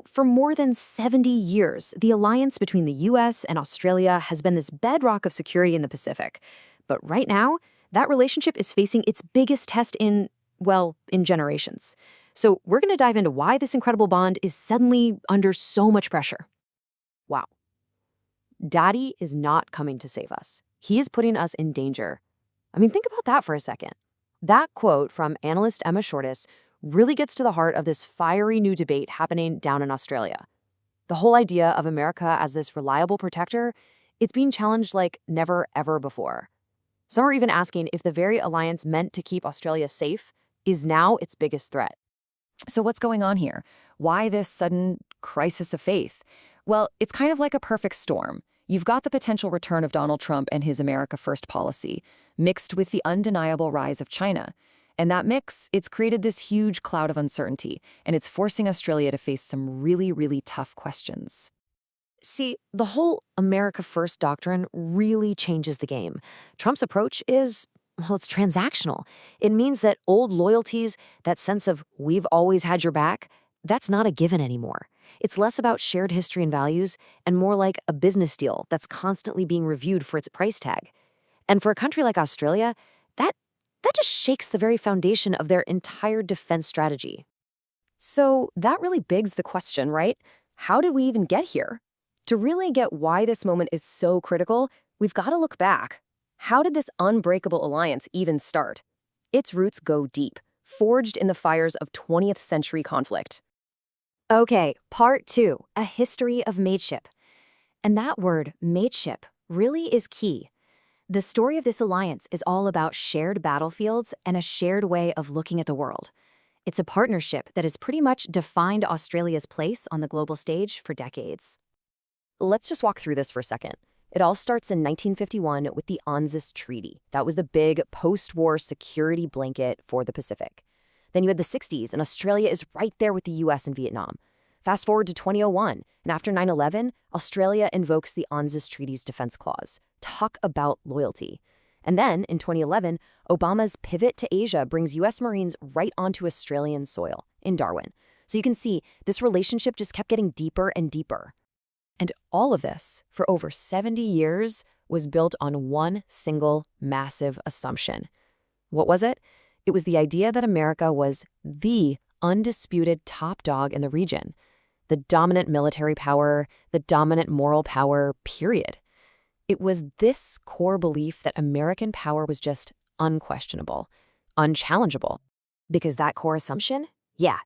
For more than 70 years, the alliance between the US and Australia has been this bedrock of security in the Pacific. But right now, that relationship is facing its biggest test in generations. So we're going to dive into why this incredible bond is suddenly under so much pressure. Wow. Daddy is not coming to save us. He is putting us in danger. Think about that for a second. That quote from analyst Emma Shortis really gets to the heart of this fiery new debate happening down in Australia. The whole idea of America as this reliable protector, it's being challenged like never, ever before. Some are even asking if the very alliance meant to keep Australia safe is now its biggest threat. So what's going on here? Why this sudden crisis of faith? Well, it's kind of like a perfect storm. You've got the potential return of Donald Trump and his America First policy, mixed with the undeniable rise of China. And that mix, it's created this huge cloud of uncertainty, and it's forcing Australia to face some really, really tough questions. See, the whole America First doctrine really changes the game. Trump's approach it's transactional. It means that old loyalties, that sense of we've always had your back, that's not a given anymore. It's less about shared history and values and more like a business deal that's constantly being reviewed for its price tag. And for a country like Australia, that just shakes the very foundation of their entire defense strategy. So that really begs the question, right? How did we even get here? To really get why this moment is so critical, we've got to look back. How did this unbreakable alliance even start? Its roots go deep, forged in the fires of 20th century conflict. Okay, part 2, a history of mateship. And that word, mateship, really is key. The story of this alliance is all about shared battlefields and a shared way of looking at the world. It's a partnership that has pretty much defined Australia's place on the global stage for decades. Let's just walk through this for a second. It all starts in 1951 with the ANZUS Treaty. That was the big post-war security blanket for the Pacific. Then you had the 60s, and Australia is right there with the US and Vietnam. Fast forward to 2001, and after 9/11, Australia invokes the ANZUS Treaty's defense clause. Talk about loyalty. And then, in 2011, Obama's pivot to Asia brings US Marines right onto Australian soil, in Darwin. So you can see, this relationship just kept getting deeper and deeper. And all of this, for over 70 years, was built on one single massive assumption. What was it? It was the idea that America was the undisputed top dog in the region. The dominant military power, the dominant moral power, period. It was this core belief that American power was just unquestionable, unchallengeable. Because that core assumption,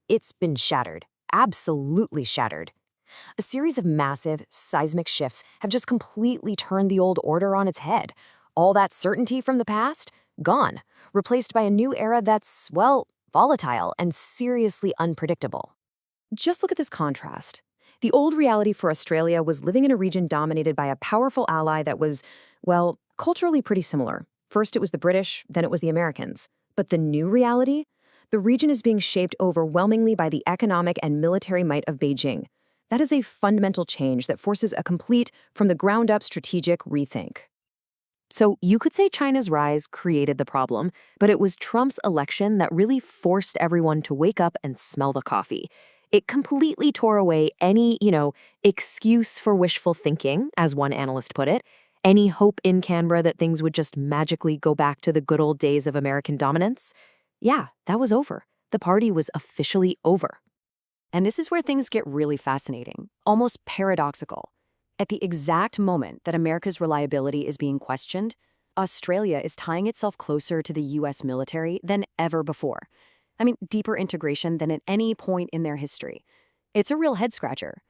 it's been shattered. Absolutely shattered. A series of massive, seismic shifts have just completely turned the old order on its head. All that certainty from the past, gone, replaced by a new era that's, volatile and seriously unpredictable. Just look at this contrast. The old reality for Australia was living in a region dominated by a powerful ally that was, culturally pretty similar. First it was the British, then it was the Americans. But the new reality? The region is being shaped overwhelmingly by the economic and military might of Beijing. That is a fundamental change that forces a complete, from-the-ground-up strategic rethink. So you could say China's rise created the problem, but it was Trump's election that really forced everyone to wake up and smell the coffee. It completely tore away any, excuse for wishful thinking, as one analyst put it, any hope in Canberra that things would just magically go back to the good old days of American dominance. Yeah, that was over. The party was officially over. And this is where things get really fascinating, almost paradoxical. At the exact moment that America's reliability is being questioned, Australia is tying itself closer to the US military than ever before. Deeper integration than at any point in their history. It's a real head-scratcher.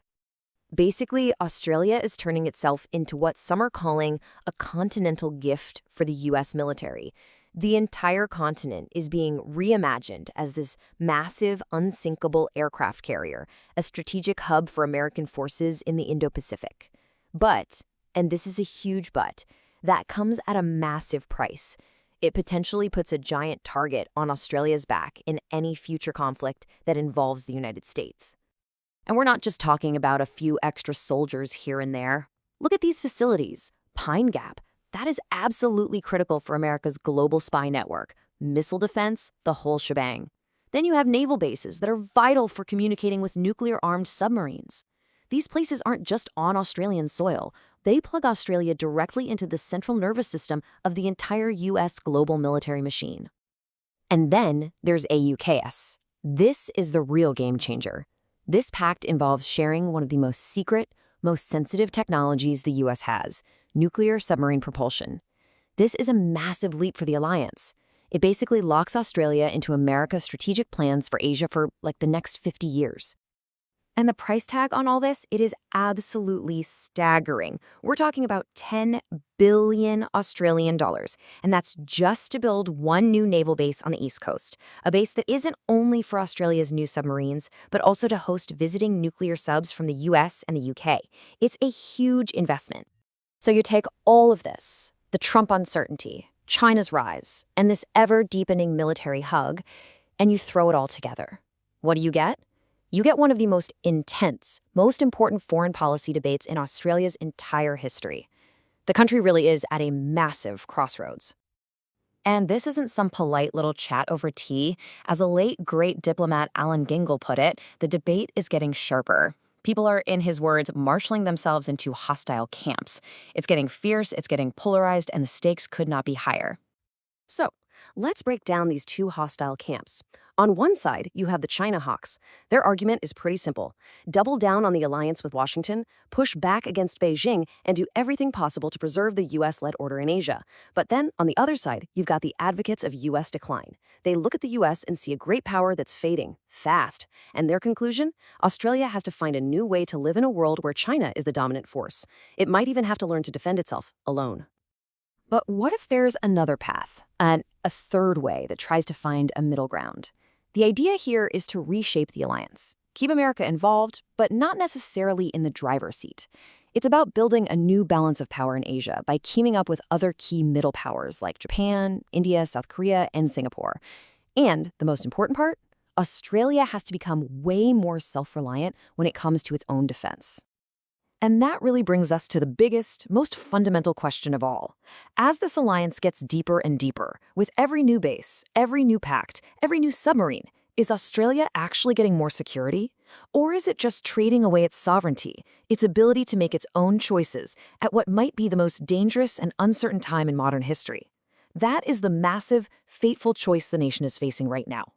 Basically, Australia is turning itself into what some are calling a continental gift for the US military. The entire continent is being reimagined as this massive, unsinkable aircraft carrier, a strategic hub for American forces in the Indo-Pacific. But, and this is a huge but, that comes at a massive price. It potentially puts a giant target on Australia's back in any future conflict that involves the United States. And we're not just talking about a few extra soldiers here and there. Look at these facilities. Pine Gap. That is absolutely critical for America's global spy network. Missile defense, the whole shebang. Then you have naval bases that are vital for communicating with nuclear-armed submarines. These places aren't just on Australian soil. They plug Australia directly into the central nervous system of the entire U.S. global military machine. And then there's AUKUS. This is the real game changer. This pact involves sharing one of the most secret, most sensitive technologies the U.S. has, nuclear submarine propulsion. This is a massive leap for the alliance. It basically locks Australia into America's strategic plans for Asia for, like, the next 50 years. And the price tag on all this, it is absolutely staggering. We're talking about 10 billion Australian dollars, and that's just to build one new naval base on the East Coast, a base that isn't only for Australia's new submarines, but also to host visiting nuclear subs from the US and the UK. It's a huge investment. So you take all of this, the Trump uncertainty, China's rise, and this ever-deepening military hug, and you throw it all together. What do you get? You get one of the most intense, most important foreign policy debates in Australia's entire history. The country really is at a massive crossroads. And this isn't some polite little chat over tea. As a late, great diplomat Alan Gingle put it, the debate is getting sharper. People are, in his words, marshaling themselves into hostile camps. It's getting fierce, it's getting polarized, and the stakes could not be higher. So, let's break down these two hostile camps. On one side, you have the China hawks. Their argument is pretty simple. Double down on the alliance with Washington, push back against Beijing, and do everything possible to preserve the U.S.-led order in Asia. But then, on the other side, you've got the advocates of U.S. decline. They look at the U.S. and see a great power that's fading, fast. And their conclusion? Australia has to find a new way to live in a world where China is the dominant force. It might even have to learn to defend itself alone. But what if there's another path, a third way that tries to find a middle ground? The idea here is to reshape the alliance, keep America involved, but not necessarily in the driver's seat. It's about building a new balance of power in Asia by teaming up with other key middle powers like Japan, India, South Korea, and Singapore. And the most important part, Australia has to become way more self-reliant when it comes to its own defense. And that really brings us to the biggest, most fundamental question of all. As this alliance gets deeper and deeper, with every new base, every new pact, every new submarine, is Australia actually getting more security? Or is it just trading away its sovereignty, its ability to make its own choices at what might be the most dangerous and uncertain time in modern history? That is the massive, fateful choice the nation is facing right now.